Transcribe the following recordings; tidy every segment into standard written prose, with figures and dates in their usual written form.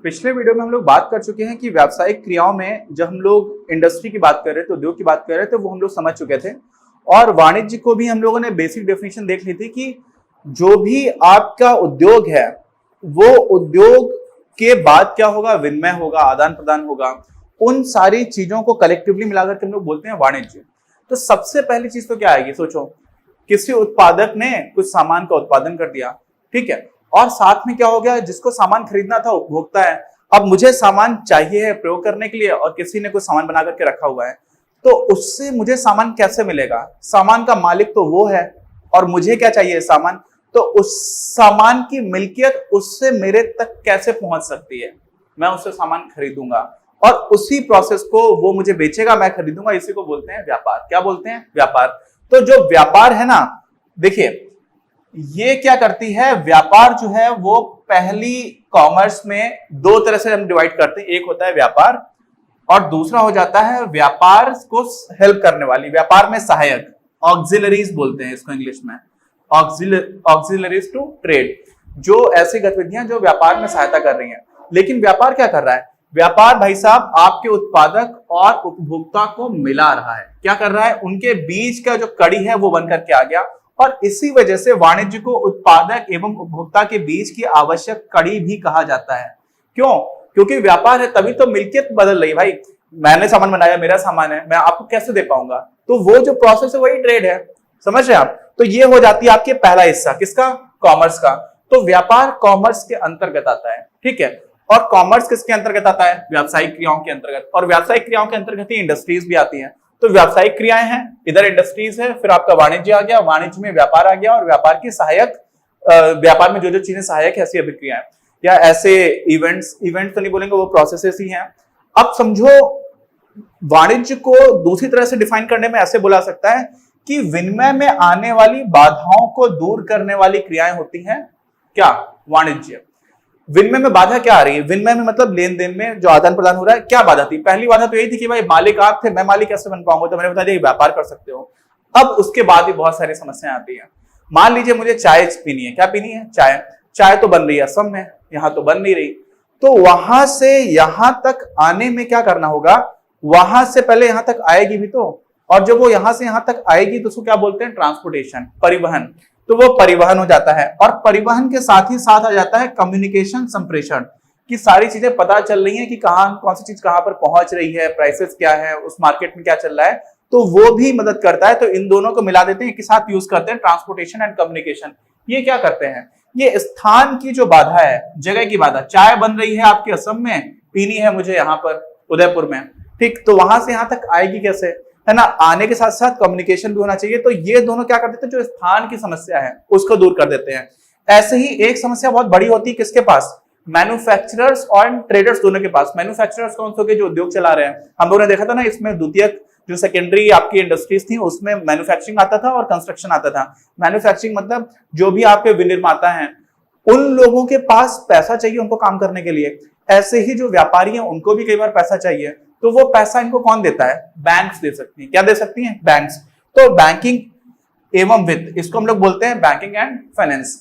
पिछले वीडियो में हम लोग बात कर चुके हैं कि व्यावसायिक क्रियाओं में जब हम लोग इंडस्ट्री की बात कर रहे थे, उद्योग की बात कर रहे थे, वो हम लोग समझ चुके थे। और वाणिज्य को भी हम लोगों ने बेसिक डेफिनेशन देख ली थी कि जो भी आपका उद्योग है वो उद्योग के बाद क्या होगा, विनिमय होगा, आदान प्रदान होगा, उन सारी चीजों को कलेक्टिवली मिलाकर के हम लोग बोलते हैं वाणिज्य। तो सबसे पहली चीज तो क्या आएगी, सोचो, किसी उत्पादक ने कुछ सामान का उत्पादन कर दिया, ठीक है, और साथ में क्या हो गया, जिसको सामान खरीदना था उपभोक्ता है। अब मुझे सामान चाहिए है प्रयोग करने के लिए और किसी ने कुछ सामान बना करके रखा हुआ है, तो उससे मुझे सामान कैसे मिलेगा? सामान का मालिक तो वो है और मुझे क्या चाहिए, सामान। तो उस सामान की मिल्कियत उससे मेरे तक कैसे पहुंच सकती है? मैं उससे सामान खरीदूंगा और उसी प्रोसेस को वो मुझे बेचेगा, मैं खरीदूंगा। इसी को बोलते हैं व्यापार। क्या बोलते हैं? व्यापार। तो जो व्यापार है ना, देखिए ये क्या करती है, व्यापार जो है वो पहली कॉमर्स में दो तरह से हम डिवाइड करते हैं। एक होता है व्यापार और दूसरा हो जाता है व्यापार को हेल्प करने वाली, व्यापार में सहायक, ऑक्सिलरीज बोलते हैं इसको इंग्लिश में, ऑक्सिलरीज टू ट्रेड, जो ऐसी गतिविधियां जो व्यापार में सहायता कर रही हैं। लेकिन व्यापार क्या कर रहा है? व्यापार भाई साहब आपके उत्पादक और उपभोक्ता को मिला रहा है। क्या कर रहा है? उनके बीच का जो कड़ी है वो बन करके आ गया। और इसी वजह से वाणिज्य को उत्पादक एवं उपभोक्ता के बीच की आवश्यक कड़ी भी कहा जाता है। क्यों? क्योंकि व्यापार है तभी तो मिल्कियत बदल रही है। भाई मैंने सामान बनाया, मेरा सामान है, मैं आपको कैसे दे पाऊंगा? तो वो जो प्रोसेस है वही ट्रेड है। समझ रहे हैं आप? तो ये हो जाती है आपके पहला हिस्सा, किसका? कॉमर्स का। तो व्यापार कॉमर्स के अंतर्गत आता है, ठीक है। और कॉमर्स किसके अंतर्गत आता है? व्यावसायिक क्रियाओं के अंतर्गत। और व्यावसायिक क्रियाओं के अंतर्गत ही इंडस्ट्रीज भी आती हैं। तो व्यावसायिक क्रियाएं हैं, इधर इंडस्ट्रीज है, फिर आपका वाणिज्य आ गया, वाणिज्य में व्यापार आ गया, और व्यापार की सहायक, व्यापार में जो जो चीजें सहायक है ऐसी अभिक्रियाएं या ऐसे इवेंट्स तो नहीं बोलेंगे, वो प्रोसेसेस ही हैं। अब समझो वाणिज्य को दूसरी तरह से डिफाइन करने में ऐसे बोला सकता है कि विनिमय में आने वाली बाधाओं को दूर करने वाली क्रियाएं होती हैं। क्या? वाणिज्य। विनिमय में बाधा क्या आ रही है? विनिमय में मतलब लेन देन में जो आदान प्रदान हो रहा है, क्या बाधा थी? पहली बाधा तो यही थी कि भाई मालिक आप थे, मैं मालिक कैसे बन पाऊंगा? तो मैंने बता दिया व्यापार कर सकते हो। अब उसके बाद भी बहुत सारी समस्याएं आती हैं। मान लीजिए मुझे चाय पीनी है। क्या पीनी है? चाय तो बन रही है असम में, यहां तो बन नहीं रही। तो वहां से यहां तक आने में क्या करना होगा? वहां से पहले यहां तक आएगी भी तो, और जब वो यहां से यहां तक आएगी तो उसको क्या बोलते हैं? ट्रांसपोर्टेशन, परिवहन। तो वो परिवहन हो जाता है। और परिवहन के साथ ही साथ आ जाता है कम्युनिकेशन, संप्रेषण, की सारी चीजें पता चल रही है कि कहां कौन सी चीज कहां पर पहुंच रही है, प्राइसेस क्या है, उस मार्केट में क्या चल रहा है, तो वो भी मदद करता है। तो इन दोनों को मिला देते हैं, एक साथ यूज करते हैं, ट्रांसपोर्टेशन एंड कम्युनिकेशन। ये क्या करते हैं? ये स्थान की जो बाधा है, जगह की बाधा, चाय बन रही है आपके असम में, पीनी है मुझे यहाँ पर उदयपुर में, ठीक, तो वहां से यहां तक आएगी कैसे, है ना? आने के साथ साथ कम्युनिकेशन भी होना चाहिए। तो ये दोनों क्या कर देते हैं, जो स्थान की समस्या है उसको दूर कर देते हैं। ऐसे ही एक समस्या बहुत बड़ी होती है किसके पास? मैन्युफैक्चरर्स और ट्रेडर्स दोनों के पास। मैन्युफैक्चरर्स कौन से? जो उद्योग चला रहे हैं। हम लोगों ने देखा था ना, इसमें द्वितीयक जो सेकेंडरी आपकी इंडस्ट्रीज थी उसमें मैन्युफैक्चरिंग आता था और कंस्ट्रक्शन आता था। मैन्युफैक्चरिंग मतलब जो भी आपके विनिर्माता हैं, उन लोगों के पास पैसा चाहिए उनको काम करने के लिए। ऐसे ही जो व्यापारी हैं उनको भी कई बार पैसा चाहिए, तो वो पैसा इनको कौन देता है? बैंक्स दे सकती हैं। क्या दे सकती हैं? बैंक्स। तो बैंकिंग एवं वित्त, इसको हम लोग बोलते हैं बैंकिंग एंड फाइनेंस।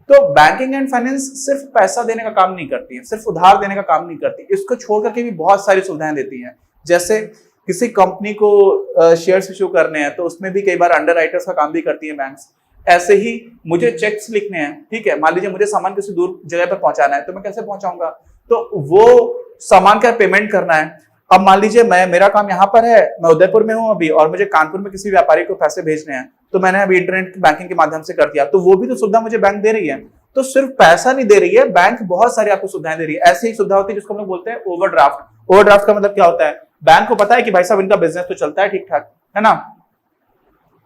तो बैंकिंग एंड फाइनेंस सिर्फ पैसा देने का काम नहीं करती है, सिर्फ उधार देने का काम नहीं करती, इसको छोड़ करके भी बहुत सारी सुविधाएं देती हैं। जैसे किसी कंपनी को शेयर्स इश्यू करने हैं तो उसमें भी कई बार अंडरराइटर्स का काम भी करती है बैंक्स। ऐसे ही मुझे चेक्स लिखने हैं, ठीक है, मान लीजिए मुझे सामान किसी दूर जगह पर पहुंचाना है, तो मैं कैसे पहुंचाऊंगा? तो वो सामान का पेमेंट करना है। अब मान लीजिए मेरा काम यहाँ पर है, मैं उदयपुर में हूँ अभी, और मुझे कानपुर में किसी व्यापारी को पैसे भेजने हैं, तो मैंने अभी इंटरनेट बैंकिंग के माध्यम से कर दिया, तो वो भी तो सुविधा मुझे बैंक दे रही है। तो सिर्फ पैसा नहीं दे रही है, बैंक बहुत सारी आपको सुविधाएं दे रही है। ऐसी एक सुविधा होती है जिसको हम लोग बोलते हैं ओवरड्राफ्ट। ओवरड्राफ्ट का मतलब क्या होता है? बैंक को पता है कि भाई साहब इनका बिजनेस तो चलता है ठीक ठाक, है ना,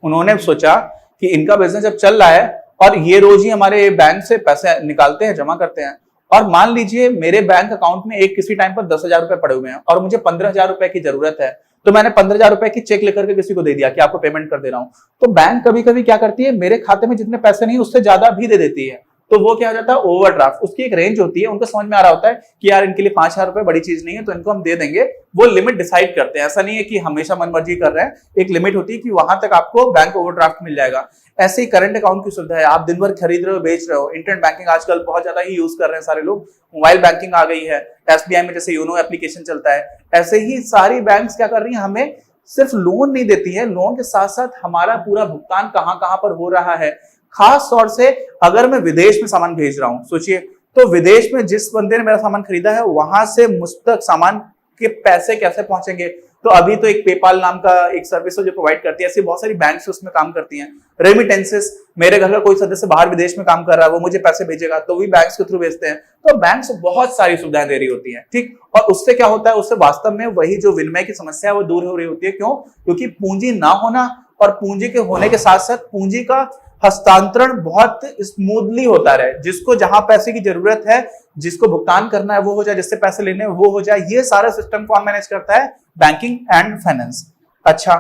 उन्होंने सोचा कि इनका बिजनेस जब चल रहा है और ये रोज ही हमारे बैंक से पैसे निकालते हैं, जमा करते हैं, और मान लीजिए मेरे बैंक अकाउंट में एक किसी टाइम पर 10,000 रुपए पड़े हुए हैं और मुझे 15,000 रुपए की जरूरत है, तो मैंने 15,000 रुपए की चेक लेकर के किसी को दे दिया कि आपको पेमेंट कर दे रहा हूं। तो बैंक कभी कभी क्या करती है, मेरे खाते में जितने पैसे नहीं उससे ज्यादा भी दे देती है। तो वो क्या हो जाता है, ओवरड्राफ्ट। उसकी एक रेंज होती है, उनको समझ में आ रहा होता है कि यार इनके लिए 5,000 रुपए बड़ी चीज नहीं है, तो इनको हम दे देंगे। वो लिमिट डिसाइड करते हैं, ऐसा नहीं है कि हमेशा मनमर्जी कर रहे हैं, एक लिमिट होती है कि वहां तक आपको बैंक ओवरड्राफ्ट मिल जाएगा। ऐसे ही करंट अकाउंट की सुविधा है, आप दिन भर खरीद रहे हो, बेच रहे हो। इंटरनेट बैंकिंग आजकल बहुत ज्यादा ही यूज कर रहे हैं सारे लोग, मोबाइल बैंकिंग आ गई है, एसबीआई में जैसे योनो एप्लीकेशन चलता है। ऐसे ही सारी बैंक्स क्या कर रही है, हमें सिर्फ लोन नहीं देती है, लोन के साथ साथ हमारा पूरा भुगतान कहां कहां पर हो रहा है। खास तौर से अगर मैं विदेश में सामान भेज रहा हूं, सोचिए, तो विदेश में जिस बंदे ने मेरा सामान खरीदा है वहां से मुझ तक सामान के पैसे कैसे पहुंचेंगे। तो अभी तो एक पेपाल नाम का एक सर्विस है जो प्रोवाइड करती है, ऐसी बहुत सारी बैंक्स उसमें काम करती हैं। रेमिटेंसेस, मेरे घर का कोई सदस्य बाहर विदेश में काम कर रहा है, वो मुझे पैसे भेजेगा तो भी बैंक्स के थ्रू भेजते हैं। तो बैंक्स बहुत सारी सुविधाएं दे रही होती हैं, ठीक। और उससे क्या होता है, उससे वास्तव में वही जो विनिमय की समस्या है वो दूर हो रही होती है। क्यों? क्योंकि पूंजी ना होना और पूंजी के होने के साथ साथ पूंजी का हस्तांतरण बहुत स्मूथली होता रहे, जिसको जहां पैसे की जरूरत है, जिसको भुगतान करना है वो हो जाए, जिससे पैसे लेने हैं वो हो जाए। ये सारा सिस्टम कौन मैनेज करता है? Banking and finance. अच्छा,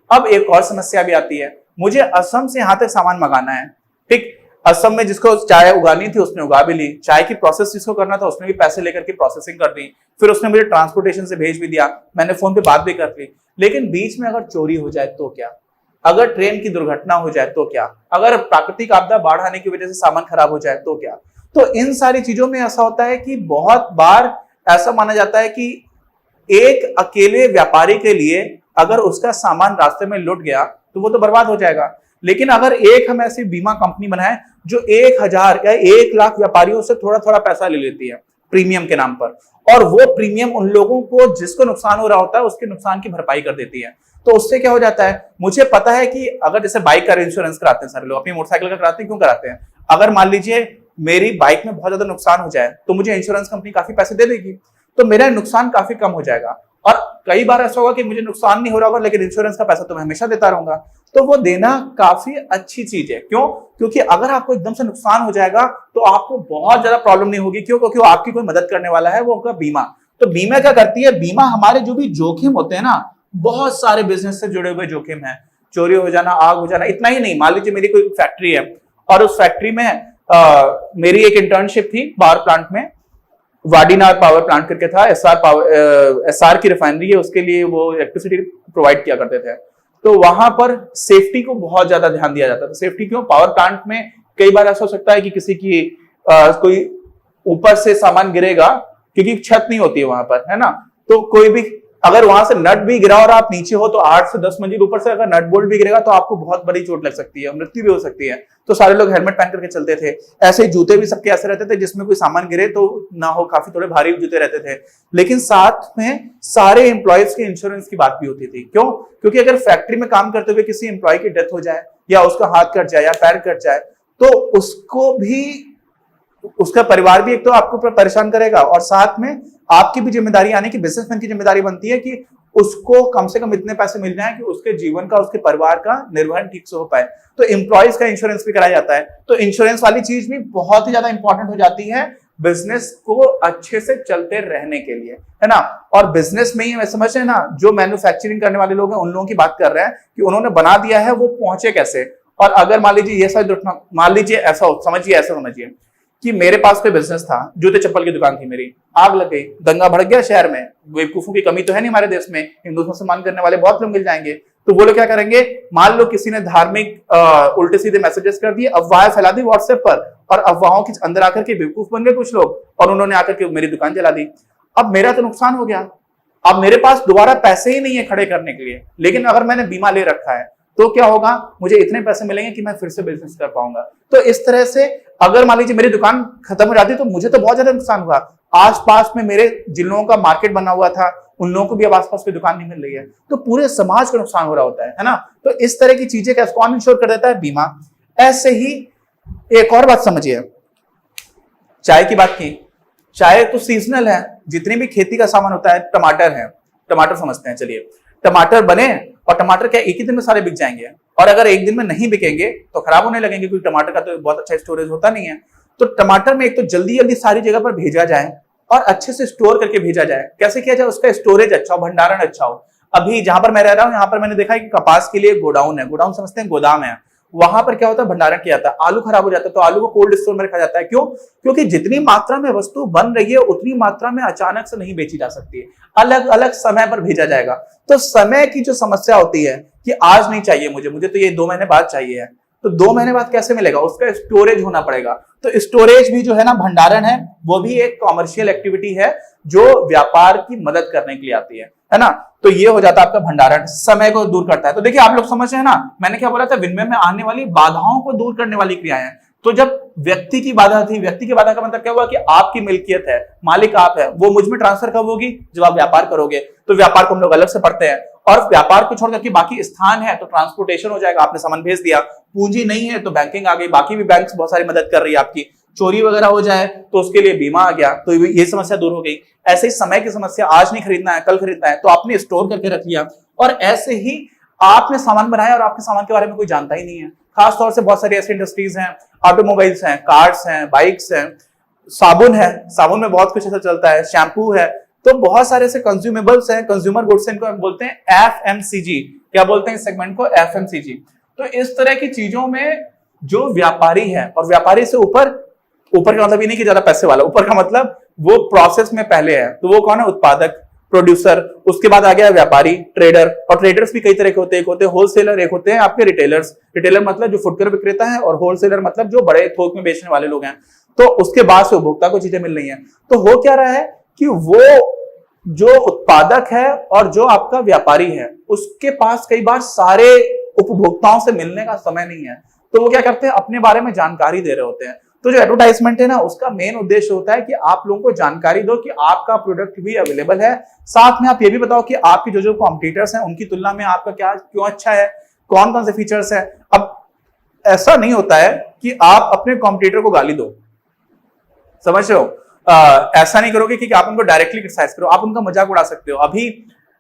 अब एक और समस्या भी आती है, मुझे असम से यहां तक सामान मंगाना है, ठीक। असम में जिसको चाय उगानी थी उसने उगा भी ली, चाय की प्रोसेस जिसको करना था उसने भी पैसे लेकर के प्रोसेसिंग कर दी, फिर उसने मुझे ट्रांसपोर्टेशन से भेज भी दिया, मैंने फोन पे बात भी कर ली। लेकिन बीच में अगर चोरी हो जाए तो क्या? अगर ट्रेन की दुर्घटना हो जाए तो क्या? अगर प्राकृतिक आपदा, बाढ़ आने की वजह से सामान खराब हो जाए तो क्या? तो इन सारी चीजों में ऐसा होता है कि बहुत बार ऐसा माना जाता है कि एक अकेले व्यापारी के लिए अगर उसका सामान रास्ते में लुट गया तो वो तो बर्बाद हो जाएगा। लेकिन अगर एक हम ऐसी बीमा कंपनी बनाए जो 1,000 या 1,00,000 व्यापारियों से थोड़ा थोड़ा पैसा ले लेती है प्रीमियम के नाम पर, और वो प्रीमियम उन लोगों को जिसको नुकसान हो रहा होता है उसके नुकसान की भरपाई कर देती है, तो उससे क्या हो जाता है, मुझे पता है कि अगर जैसे बाइक का इंश्योरेंस कराते हैं सारे लोग, अपनी मोटरसाइकिल का कराते हैं, क्यों कराते हैं? अगर मान लीजिए मेरी बाइक में बहुत ज्यादा नुकसान हो जाए तो मुझे इंश्योरेंस कंपनी काफी पैसे दे देगी, तो मेरा नुकसान काफी कम हो जाएगा। और कई बार ऐसा होगा कि मुझे नुकसान नहीं हो रहा होगा लेकिन इंश्योरेंस का पैसा तो मैं हमेशा देता रहूंगा, तो वो देना काफी अच्छी चीज है। क्यों? क्योंकि अगर आपको एकदम से नुकसान हो जाएगा तो आपको बहुत ज्यादा प्रॉब्लम नहीं होगी। क्यों? क्योंकि आपकी कोई मदद करने वाला है, वो आपका बीमा। तो बीमा क्या करती है? बीमा हमारे जो भी जोखिम होते हैं ना, बहुत सारे बिजनेस से जुड़े हुए जोखिम है, चोरी हो जाना, आग हो जाना, इतना ही नहीं। मान लीजिए मेरी कोई फैक्ट्री है और उस फैक्ट्री में मेरी एक इंटर्नशिप थी पावर प्लांट में, वाडीनार पावर प्लांट करके था, एसआर की रिफाइनरी है, उसके लिए वो इलेक्ट्रिसिटी प्रोवाइड किया करते थे। तो वहां पर सेफ्टी को बहुत ज्यादा ध्यान दिया जाता था। सेफ्टी क्यों? पावर प्लांट में कई बार ऐसा हो सकता है कि किसी की कोई ऊपर से सामान गिरेगा, क्योंकि छत नहीं होती है वहां पर, है ना, तो कोई भी अगर वहां से नट भी गिरा और आप नीचे हो तो 8 से 10 मंजिल ऊपर से अगर नट बोल्ट भी गिरेगा तो आपको बहुत बड़ी चोट लग सकती है, मृत्यु भी हो सकती है। तो सारे लोग हेलमेट पहन करके चलते थे। ऐसे ही जूते भी सबके ऐसे रहते थे जिसमें कोई सामान गिरे तो ना हो, काफी थोड़े भारी जूते रहते थे। लेकिन साथ में सारे एम्प्लॉयज के इंश्योरेंस की बात भी होती थी। क्यों? क्योंकि अगर फैक्ट्री में काम करते हुए किसी एम्प्लॉय की डेथ हो जाए या उसका हाथ कट जाए या पैर कट जाए तो उसको भी, उसका परिवार भी एक तो आपको परेशान करेगा और साथ में आपकी भी जिम्मेदारी, यानी कि बिजनेसमैन की जिम्मेदारी बनती है कि उसको कम से कम इतने पैसे मिल जाएं कि उसके जीवन का, उसके परिवार का निर्वहन ठीक से हो पाए। तो एम्प्लॉयज का इंश्योरेंस भी कराया जाता है। तो इंश्योरेंस वाली चीज भी बहुत ही ज्यादा इंपॉर्टेंट हो जाती है बिजनेस को अच्छे से चलते रहने के लिए, है ना। और बिजनेस में ही मैं समझ रहे हैं ना, जो मैन्युफैक्चरिंग करने वाले लोग हैं उन लोगों की बात कर रहे हैं कि उन्होंने बना दिया है, वो पहुंचे कैसे। और अगर मान लीजिए ये सारी, मान लीजिए ऐसा समझिए, ऐसा समझिए कि मेरे पास कोई बिजनेस था, जूते चप्पल की दुकान थी मेरी, आग लग गई, दंगा भड़क गया शहर में। बेवकूफों की कमी तो है नहीं हमारे देश में, हिंदू मुसलमान करने वाले बहुत लोग मिल जाएंगे। तो वो लोग क्या करेंगे, मान लो किसी ने धार्मिक उल्टे सीधे मैसेजेस कर दिए, अफवाहें फैला दी व्हाट्सएप पर, और अफवाहों के अंदर आकर के बेवकूफ बन गए कुछ लोग और उन्होंने आकर के मेरी दुकान जला दी। अब मेरा तो नुकसान हो गया, अब मेरे पास दोबारा पैसे ही नहीं है खड़े करने के लिए। लेकिन अगर मैंने बीमा ले रखा है तो क्या होगा, मुझे इतने पैसे मिलेंगे कि मैं फिर से बिजनेस कर पाऊंगा। तो इस तरह से अगर मान लीजिए मेरी दुकान खत्म हो जाती तो मुझे तो बहुत ज्यादा नुकसान हुआ, आसपास में मेरे जिन लोगों का मार्केट बना हुआ था उन लोगों को भी अब आसपास कोई दुकान नहीं मिल रही है, तो पूरे समाज को नुकसान हो रहा होता है ना। तो इस तरह की चीजें का कौन इंश्योर कर देता है? बीमा। ऐसे ही एक और बात समझिए, चाय की बात की, चाय तो सीजनल है, जितनी भी खेती का सामान होता है, टमाटर है, टमाटर समझते हैं, चलिए टमाटर बने और टमाटर क्या एक ही दिन में सारे बिक जाएंगे, और अगर एक दिन में नहीं बिकेंगे तो खराब होने लगेंगे, क्योंकि टमाटर का तो बहुत अच्छा स्टोरेज होता नहीं है। तो टमाटर में एक तो जल्दी जल्दी सारी जगह पर भेजा जाए और अच्छे से स्टोर करके भेजा जाए। कैसे किया जाए? उसका स्टोरेज अच्छा हो, भंडारण अच्छा हो। अभी जहां पर मैं रह रहा हूं यहाँ पर मैंने देखा है कि कपास के लिए गोडाउन है, गोडाउन समझते हैं, गोदाम है, वहां पर क्या होता है, भंडारण किया जाता है। आलू खराब हो जाता है तो आलू को कोल्ड स्टोर में रखा जाता है। क्यों? क्योंकि जितनी मात्रा में वस्तु बन रही है उतनी मात्रा में अचानक से नहीं बेची जा सकती है, अलग अलग समय पर भेजा जाएगा। तो समय की जो समस्या होती है कि आज नहीं चाहिए मुझे तो ये 2 महीने बाद चाहिए है, तो 2 महीने बाद कैसे मिलेगा, उसका स्टोरेज होना पड़ेगा। तो स्टोरेज भी जो है ना, भंडारण है, वो भी एक कॉमर्शियल एक्टिविटी है जो व्यापार की मदद करने के लिए आती है ना। तो ये हो जाता है आपका भंडारण, समय को दूर करता है। तो देखिए आप लोग समझ रहे हैं ना, मैंने क्या बोला था, विनिमय में आने वाली बाधाओं को दूर करने वाली क्रियाएं। तो जब व्यक्ति की बाधा थी, व्यक्ति की बाधा का मतलब क्या हुआ कि आपकी मिल्कियत है, मालिक आप है, वो मुझ में ट्रांसफर कब होगी, जब आप व्यापार करोगे। तो व्यापार को हम लोग अलग से पढ़ते हैं, और व्यापार को छोड़कर के बाकी स्थान है तो ट्रांसपोर्टेशन हो जाएगा, आपने सामान भेज दिया। पूंजी नहीं है तो बैंकिंग आ गई, बाकी भी बैंक बहुत सारी मदद कर रही है आपकी। चोरी वगैरह हो जाए तो उसके लिए बीमा आ गया, तो ये समस्या दूर हो गई। ऐसे ही समय की समस्या, आज नहीं खरीदना है कल खरीदना है, तो आपने स्टोर करके रख लिया। और ऐसे ही आपने सामान बनाया और आपके सामान के बारे में कोई जानता ही नहीं है। खास तौर से बहुत सारी ऐसी इंडस्ट्रीज हैं, ऑटोमोबाइल्स हैं, कार्स हैं, बाइक्स हैं, साबुन है, साबुन में बहुत कुछ ऐसा चलता है, शैम्पू है, तो बहुत सारे ऐसे कंज्यूमेबल्स हैं, कंज्यूमर गुड्स, इनको हम बोलते हैं एफएमसीजी। क्या बोलते हैं इस सेगमेंट को? एफएमसीजी। तो इस तरह की चीजों में जो व्यापारी है, और व्यापारी से ऊपर का मतलब ये नहीं कि ज्यादा पैसे वाला, ऊपर का मतलब वो प्रोसेस में पहले है, तो वो कौन है? उत्पादक, प्रोड्यूसर। उसके बाद आ गया व्यापारी, ट्रेडर। और ट्रेडर्स भी कई तरह के होते हैं, एक होते हैं होलसेलर, एक होते हैं आपके रिटेलर्स। रिटेलर मतलब जो फुटकर विक्रेता है, और होलसेलर मतलब जो बड़े थोक में बेचने वाले लोग हैं। तो उसके बाद से उपभोक्ता को चीजें मिल रही हैं। तो हो क्या रहा है कि वो जो उत्पादक है और जो आपका व्यापारी है, उसके पास कई बार सारे उपभोक्ताओं से मिलने का समय नहीं है। तो वो क्या करते हैं, अपने बारे में जानकारी दे रहे होते हैं। तो जो एडवर्टाइजमेंट है ना, उसका मेन उद्देश्य होता है कि आप लोगों को जानकारी दो कि आपका प्रोडक्ट भी अवेलेबल है, साथ में आप ये भी बताओ कि आपके जो कॉम्पिटिटर्स हैं उनकी तुलना में आपका क्या क्यों अच्छा है, कौन कौन से फीचर्स है। अब ऐसा नहीं होता है कि आप अपने कॉम्पिटिटर को गाली दो, समझ रहे हो? ऐसा नहीं करोगे कि आप उनको डायरेक्टली क्रिटिसाइज करो, आप उनका मजाक उड़ा सकते हो। अभी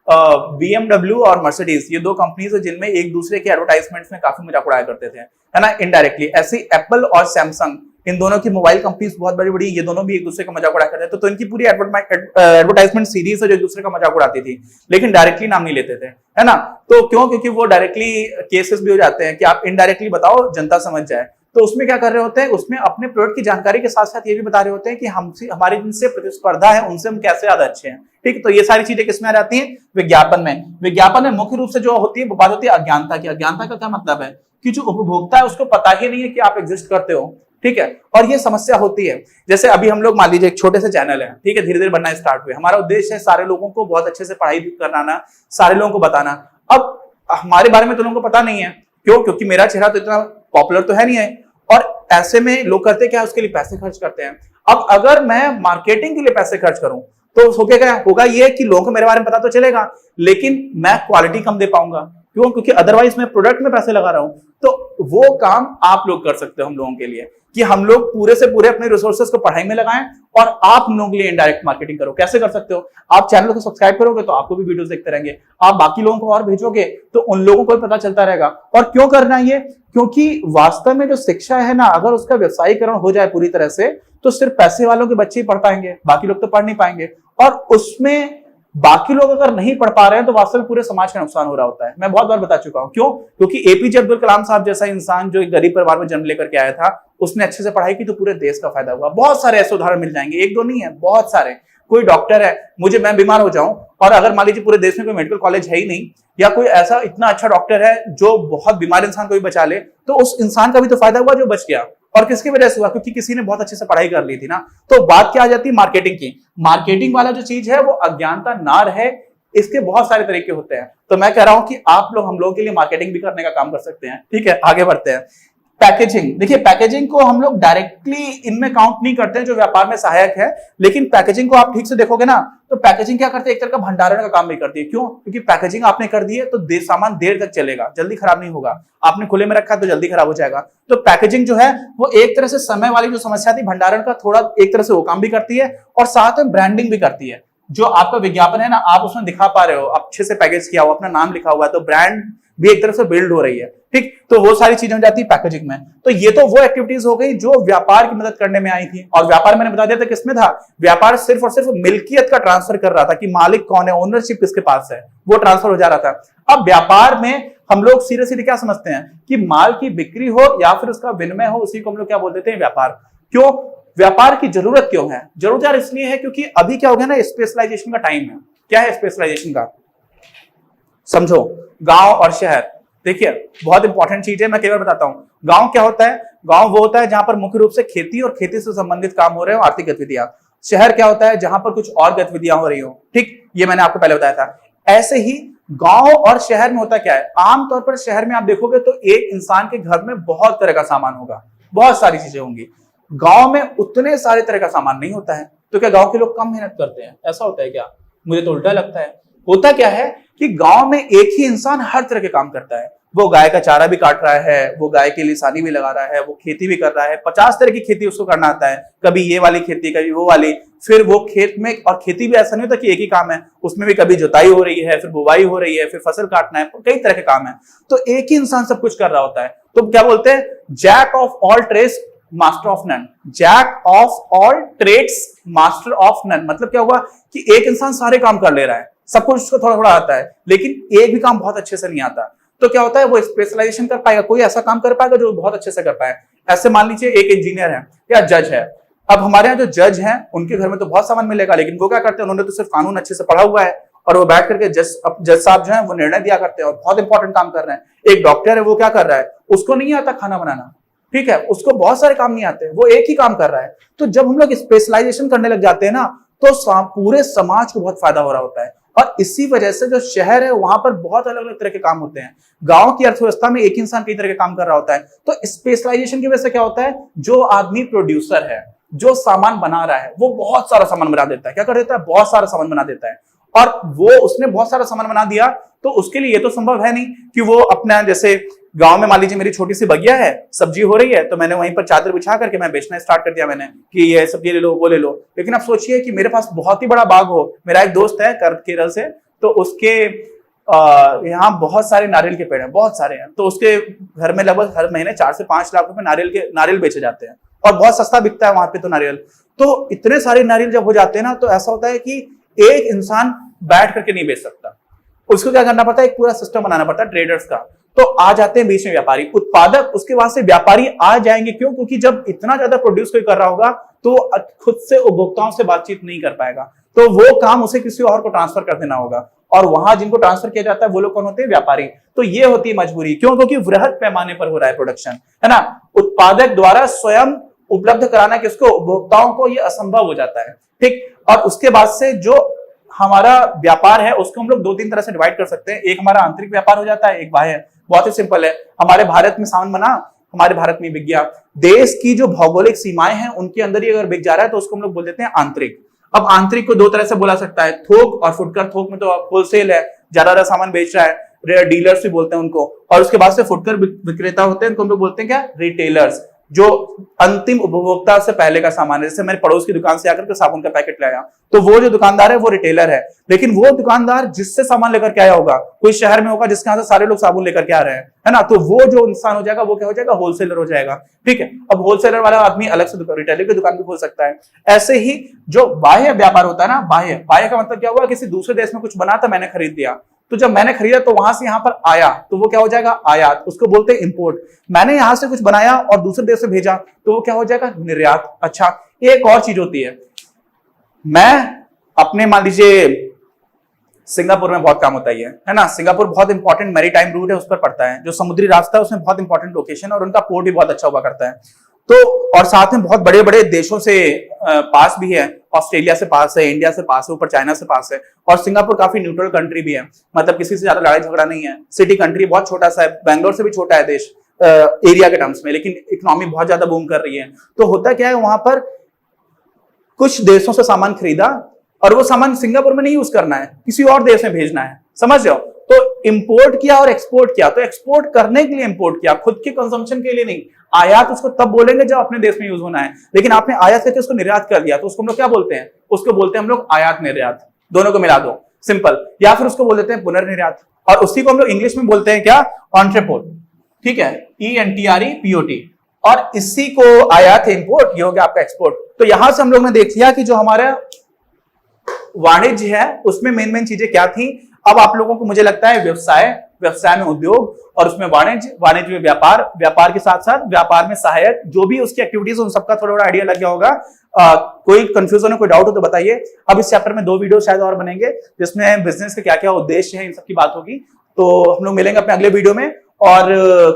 BMW और मर्सिडीज, ये 2 कंपनीज है जिनमें एक दूसरे के एडवर्टाइजमेंट्स में काफी मजाक उड़ाया करते थे, है ना, इनडायरेक्टली। ऐसे एप्पल और सैमसंग, इन दोनों की मोबाइल कंपनीज बहुत बड़ी बड़ी, ये दोनों भी एक दूसरे का मजाक उड़ाया करते थे। तो इनकी पूरी एडवर्टाइजमेंट सीरीज है जो एक दूसरे का मजाक उड़ाती थी, लेकिन डायरेक्टली नाम नहीं लेते थे, है ना। तो क्यों? क्योंकि वो डायरेक्टली केसेस भी हो जाते हैं कि आप इनडायरेक्टली बताओ, जनता समझ जाए। तो उसमें क्या कर रहे होते हैं, उसमें अपने प्रोडक्ट की जानकारी के साथ साथ ये भी बता रहे होते हैं कि हमसे, हमारी जिनसे प्रतिस्पर्धा है उनसे हम कैसे ज्यादा अच्छे हैं। ठीक, तो ये सारी चीजें किसमें आ जाती हैं? विज्ञापन में। विज्ञापन में मुख्य रूप से जो होती है वो बात होती है अज्ञानता की। अज्ञानता का क्या मतलब है कि जो उपभोक्ता है उसको पता ही नहीं है कि आप एग्जिस्ट करते हो, ठीक है। और ये समस्या होती है, जैसे अभी हम लोग मान लीजिए एक छोटे से चैनल है, ठीक है, धीरे धीरे बनना स्टार्ट हुए। हमारा उद्देश्य है सारे लोगों को बहुत अच्छे से पढ़ाई कराना, सारे लोगों को बताना। अब हमारे बारे में तो लोगों को पता नहीं है, क्यों? क्योंकि मेरा चेहरा तो इतना पॉपुलर तो है नहीं है, और ऐसे में लोग करते क्या, उसके लिए पैसे खर्च करते हैं। अब अगर मैं मार्केटिंग के लिए पैसे खर्च करूं तो होगा ये कि लोगों को मेरे बारे में पता तो चलेगा, लेकिन मैं क्वालिटी कम दे पाऊंगा। क्यों? क्योंकि अदरवाइज मैं प्रोडक्ट में पैसे लगा रहा हूं। तो वो काम आप लोग कर सकते हो हम लोगों के लिए, कि हम लोग पूरे से पूरे अपने रिसोर्सेज को पढ़ाई में लगाएं और आप हम लोगों के लिए इनडायरेक्ट मार्केटिंग करो। कैसे कर सकते हो? आप चैनल को सब्सक्राइब करोगे तो आपको भी वीडियोस देखते रहेंगे, आप बाकी लोगों को और भेजोगे तो उन लोगों को भी पता चलता रहेगा। और क्यों करना ये? क्योंकि वास्तव में जो शिक्षा है ना, अगर उसका व्यवसायीकरण हो जाए पूरी तरह से, तो सिर्फ पैसे वालों के बच्चे ही पढ़ पाएंगे, बाकी लोग तो पढ़ नहीं पाएंगे। और उसमें बाकी लोग अगर नहीं पढ़ पा रहे हैं तो वास्तव में पूरे समाज का नुकसान हो रहा होता है। मैं बहुत बार बता चुका हूं। क्यों? क्योंकि एपीजे अब्दुल कलाम साहब जैसा इंसान जो एक गरीब परिवार में जन्म लेकर के आया था, उसने अच्छे से पढ़ाई की तो पूरे देश का फायदा हुआ। बहुत सारे ऐसे उदाहरण मिल जाएंगे, एक दो नहीं है, बहुत सारे। कोई डॉक्टर है, मैं बीमार हो जाऊं और अगर मान लीजिए पूरे देश में कोई मेडिकल कॉलेज है ही नहीं, या कोई ऐसा इतना अच्छा डॉक्टर है जो बहुत बीमार इंसान को भी बचा ले, तो उस इंसान का भी तो फायदा हुआ जो बच गया। और किसकी वजह से हुआ? क्योंकि किसी ने बहुत अच्छे से पढ़ाई कर ली थी ना। तो बात क्या आ जाती है मार्केटिंग की। मार्केटिंग वाला जो चीज है वो अज्ञानता ना रहे, इसके बहुत सारे तरीके होते हैं। तो मैं कह रहा हूं कि आप लोग हम लोगों के लिए मार्केटिंग भी करने का काम कर सकते हैं। ठीक है, आगे बढ़ते हैं। पैकेजिंग, देखिए पैकेजिंग को हम लोग डायरेक्टली इनमें काउंट नहीं करते हैं जो व्यापार में सहायक है, लेकिन पैकेजिंग को आप ठीक से देखोगे ना तो पैकेजिंग क्या करती है, एक तरह का भंडारण का काम भी करती है। क्यों? क्योंकि पैकेजिंग आपने कर दी है तो सामान देर तक चलेगा, जल्दी खराब नहीं होगा। आपने खुले में रखा तो जल्दी खराब हो जाएगा। तो पैकेजिंग जो है वो एक तरह से समय वाली जो समस्या थी भंडारण का, थोड़ा एक तरह से वो काम भी करती है और साथ में ब्रांडिंग भी करती है। जो आपका विज्ञापन है ना, आप उसमें दिखा पा रहे हो, अच्छे से पैकेज किया हुआ, अपना नाम लिखा हुआ है, तो ब्रांड भी एक तरफ से बिल्ड हो रही है। ठीक, तो वो सारी चीजें हो जाती है पैकेजिंग में। तो ये तो वो एक्टिविटीज हो गई जो व्यापार की मदद करने में आई थी। और व्यापार मैंने बता दिया था किसमें था, व्यापार सिर्फ और सिर्फ मिल्कियत का ट्रांसफर कर रहा था कि मालिक कौन है, ओनरशिप किसके पास है, वो ट्रांसफर हो जा रहा था। अब व्यापार में हम लोग सीधे सीधे क्या समझते हैं कि माल की बिक्री हो या फिर उसका विनिमय हो, उसी को हम लोग क्या बोल देते हैं, व्यापार। क्यों व्यापार की जरूरत क्यों है? जरूरत यार इसलिए है क्योंकि अभी क्या हो गया ना, स्पेशलाइजेशन का टाइम है। क्या है स्पेशलाइजेशन का? समझो, गांव और शहर। देखिए बहुत इंपॉर्टेंट चीज है, मैं कई बार बताता हूं। गांव क्या होता है? गांव वो होता है जहां पर मुख्य रूप से खेती और खेती से संबंधित काम हो रहे हो, आर्थिक गतिविधियां। शहर क्या होता है? जहां पर कुछ और गतिविधियां हो रही हो। ठीक, ये मैंने आपको पहले बताया था। ऐसे ही गांव और शहर में होता क्या है? आमतौर पर शहर में आप देखोगे तो एक इंसान के घर में बहुत तरह का सामान होगा, बहुत सारी चीजें होंगी। गांव में उतने सारे तरह का सामान नहीं होता है। तो क्या गांव के लोग कम मेहनत करते हैं? ऐसा होता है क्या? मुझे तो उल्टा लगता है। होता क्या है कि गांव में एक ही इंसान हर तरह के काम करता है। वो गाय का चारा भी काट रहा है, वो गाय के लिए सानी भी लगा रहा है, वो खेती भी कर रहा है। 50 तरह की खेती उसको करना आता है, कभी ये वाली खेती, कभी वो वाली। फिर वो खेत में, और खेती भी ऐसा नहीं होता कि एक ही काम है, उसमें भी कभी जुताई हो रही है, फिर बुवाई हो रही है, फिर फसल काटना है, कई तरह के काम है। तो एक ही इंसान सब कुछ कर रहा होता है। तो क्या बोलते हैं? Jack of all trades master of none. Jack of all trades master of none मतलब क्या हुआ कि एक इंसान सारे काम कर ले रहा है, सब कुछ उसको थोड़ा थोड़ा आता है, लेकिन एक भी काम बहुत अच्छे से नहीं आता। तो क्या होता है? वो स्पेशलाइजेशन कर पाएगा, कोई ऐसा काम कर पाएगा जो बहुत अच्छे से कर पाए। ऐसे मान लीजिए एक इंजीनियर है या जज है। अब हमारे यहाँ जो जज हैं उनके घर में तो बहुत सामान मिलेगा, लेकिन वो क्या करते हैं? उन्होंने तो सिर्फ कानून अच्छे से पढ़ा हुआ है और वो बैठ करके जज साहब जो है वो निर्णय दिया करते हैं और बहुत इंपॉर्टेंट काम कर रहे हैं। एक डॉक्टर है, वो क्या कर रहा है? उसको नहीं आता खाना बनाना, ठीक है, उसको बहुत सारे काम नहीं आते, वो एक ही काम कर रहा है। तो जब हम लोग स्पेशलाइजेशन करने लग जाते हैं ना, तो पूरे समाज को बहुत फायदा हो रहा होता है। और इसी वजह से जो शहर है वहां पर बहुत अलग अलग तरह के काम होते हैं। गांव की अर्थव्यवस्था में एक इंसान कई तरह के काम कर रहा होता है। तो स्पेशलाइजेशन की वजह से क्या होता है? जो आदमी प्रोड्यूसर है, जो सामान बना रहा है, वो बहुत सारा सामान बना देता है। क्या कर देता है? बहुत सारा सामान बना देता है। और वो उसने बहुत सारा सामान बना दिया, तो उसके लिए ये तो संभव है नहीं कि वो अपना, जैसे गांव में मान लीजिए मेरी छोटी सी बगिया है, सब्जी हो रही है, तो मैंने वहीं पर चादर बिछा करके मैं बेचना स्टार्ट कर दिया मैंने कि ये सब्जी ले लो, वो ले लो। लेकिन आप सोचिए कि मेरे पास बहुत ही बड़ा बाग हो। मेरा एक दोस्त है केरल से, तो उसके यहाँ बहुत सारे नारियल के पेड़ हैं, बहुत सारे हैं। तो उसके घर में लगभग हर महीने 4 से 5 लाख रुपए नारियल बेचे जाते हैं और बहुत सस्ता बिकता है वहां पे तो नारियल। तो इतने सारे नारियल जब हो जाते हैं ना, तो ऐसा होता है कि एक इंसान बैठ करके नहीं बेच सकता, उसको क्या करना पड़ता है? एक पूरा सिस्टम बनाना पड़ता है ट्रेडर्स का। तो आ जाते हैं बीच में व्यापारी, उत्पादक, उसके बाद से व्यापारी आ जाएंगे। क्यों? क्योंकि जब इतना ज्यादा प्रोड्यूस कोई कर रहा होगा तो खुद से उपभोक्ताओं से बातचीत नहीं कर पाएगा, तो वो काम उसे किसी और को ट्रांसफर कर देना होगा। और वहां जिनको ट्रांसफर किया जाता है वो लोग कौन होते हैं? व्यापारी। तो ये होती है मजबूरी। क्यों? क्योंकि वृहद पैमाने पर हो रहा है प्रोडक्शन, है ना। उत्पादक द्वारा स्वयं उपलब्ध कराना किसको? उपभोक्ताओं को, ये असंभव हो जाता है। ठीक, और उसके बाद से जो हमारा व्यापार है उसको हम लोग 2-3 तरह से डिवाइड कर सकते हैं। एक हमारा आंतरिक व्यापार हो जाता है, एक बाह्य। बहुत ही सिंपल है। हमारे भारत में सामान बना, हमारे भारत में बिक गया। देश की जो भौगोलिक सीमाएं हैं उनके अंदर ही अगर बिक जा रहा है तो उसको हम लोग बोल देते हैं आंतरिक। अब आंतरिक को 2 तरह से बोला सकता है, थोक और फुटकर। थोक में तो होलसेल है, ज्यादा सामान बेच रहा है, डीलर्स भी बोलते हैं उनको। और उसके बाद से फुटकर विक्रेता होते हैं, उनको हम लोग बोलते हैं क्या? रिटेलर्स, जो अंतिम उपभोक्ता से पहले का सामान है। जैसे मेरे पड़ोस की दुकान से आकर के साबुन का पैकेट लाया, तो वो जो दुकानदार है वो रिटेलर है। लेकिन वो दुकानदार जिससे सामान लेकर के आया होगा, कोई शहर में होगा जिसके यहाँ से सारे लोग साबुन लेकर के आ रहे हैं, है ना, तो वो जो इंसान हो जाएगा वो क्या हो जाएगा? होलसेलर हो जाएगा। ठीक है, अब होलसेलर वाला आदमी अलग से रिटेलर की दुकान भी खोल सकता है। ऐसे ही जो बाह्य व्यापार होता है ना, बाह्य का मतलब क्या हुआ? किसी दूसरे देश में कुछ बना था, मैंने खरीद दिया, तो जब मैंने खरीदा तो वहां से यहां पर आया, तो वो क्या हो जाएगा? आयात। उसको बोलते हैं इंपोर्ट। मैंने यहां से कुछ बनाया और दूसरे देश से भेजा, तो वो क्या हो जाएगा? निर्यात। अच्छा, एक और चीज होती है, मैं अपने मान लीजिए सिंगापुर में बहुत काम होता है ना। सिंगापुर बहुत इंपॉर्टेंट मैरीटाइम रूट है, उस पर पड़ता है, जो समुद्री रास्ता है उसमें बहुत इंपॉर्टेंट लोकेशन, और उनका पोर्ट भी बहुत अच्छा हुआ करता है। तो और साथ में बहुत बड़े बड़े देशों से पास भी है। ऑस्ट्रेलिया से पास है, इंडिया से पास है, ऊपर चाइना से पास है। और सिंगापुर काफी न्यूट्रल कंट्री भी है, मतलब किसी से ज्यादा लड़ाई झगड़ा नहीं है। सिटी कंट्री बहुत छोटा सा है, बैंगलोर से भी छोटा है देश एरिया के टर्म्स में, लेकिन इकोनॉमी बहुत ज्यादा बूम कर रही है। तो होता क्या है, वहां पर कुछ देशों से सामान खरीदा और वो सामान सिंगापुर में नहीं यूज करना है, किसी और देश में भेजना है, समझ जाओ। तो इंपोर्ट किया और एक्सपोर्ट किया। तो एक्सपोर्ट करने के लिए इंपोर्ट किया, खुद के कंजम्पशन के लिए नहीं। आयात उसको तब बोलेंगे जब अपने देश में यूज होना है, लेकिन आपने आयात करके उसको निर्यात कर दिया, तो उसको हम लोग क्या बोलते हैं? उसको बोलते हैं हम लोग आयात निर्यात। दोनों को मिला दो, सिंपल। या फिर उसको बोल देते हैं पुनर्निर्यात, और उसी को हम लोग इंग्लिश में बोलते हैं क्या? ऑन्ट्रेपोट। ठीक है, ENTREPOT। और इसी को आयात है इंपोर्ट, ये हो गया आपका एक्सपोर्ट। तो यहां से हम लोग ने देख लिया कि जो हमारा वाणिज्य है उसमें मेन चीजें क्या थी। अब आप लोगों को मुझे लगता है व्यवसाय में उद्योग, और उसमें वाणिज्य में व्यापार के साथ साथ व्यापार में सहायक, जो भी उसकी एक्टिविटीज, उन सबका थोड़ा आइडिया लग गया होगा। कोई कंफ्यूजन हो, कोई डाउट हो तो बताइए। अब इस चैप्टर में 2 वीडियो शायद और बनेंगे जिसमें बिजनेस के क्या क्या उद्देश्य है इन सब की बात होगी। तो हम लोग मिलेंगे अपने अगले वीडियो में, और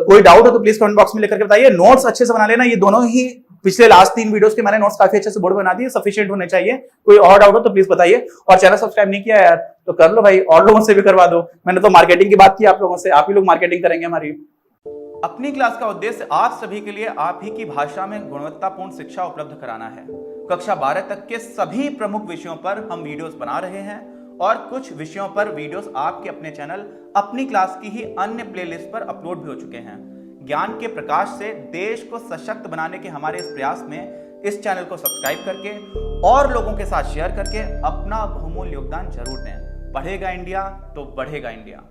कोई डाउट हो तो प्लीज कमेंट बॉक्स में लेकर के बताइए। नोट्स अच्छे से बना लेना, ये दोनों ही पिछले लास्ट 3 वीडियोस के मैंने नोट्स काफी अच्छे से बोर्ड बना दिए, सफिशिएंट होने चाहिए। कोई और डाउट हो तो प्लीज बताइए, और चैनल सब्सक्राइब नहीं किया यार तो कर लो भाई, और लोगों से भी करवा दो। मैंने तो मार्केटिंग की बात की आप लोगों से, आप ही लोग मार्केटिंग करेंगे हमारी। अपनी क्लास का उद्देश्य आप सभी के लिए आप ही की भाषा में गुणवत्तापूर्ण शिक्षा उपलब्ध कराना है। कक्षा 12 तक के सभी प्रमुख विषयों पर हम वीडियोस बना रहे हैं, और कुछ विषयों पर वीडियोस आपके अपने चैनल अपनी क्लास की ही अन्य प्लेलिस्ट पर अपलोड भी हो चुके हैं। ज्ञान के प्रकाश से देश को सशक्त बनाने के हमारे इस प्रयास में इस चैनल को सब्सक्राइब करके और लोगों के साथ शेयर करके अपना बहुमूल्य योगदान जरूर दें। पढ़ेगा इंडिया तो बढ़ेगा इंडिया।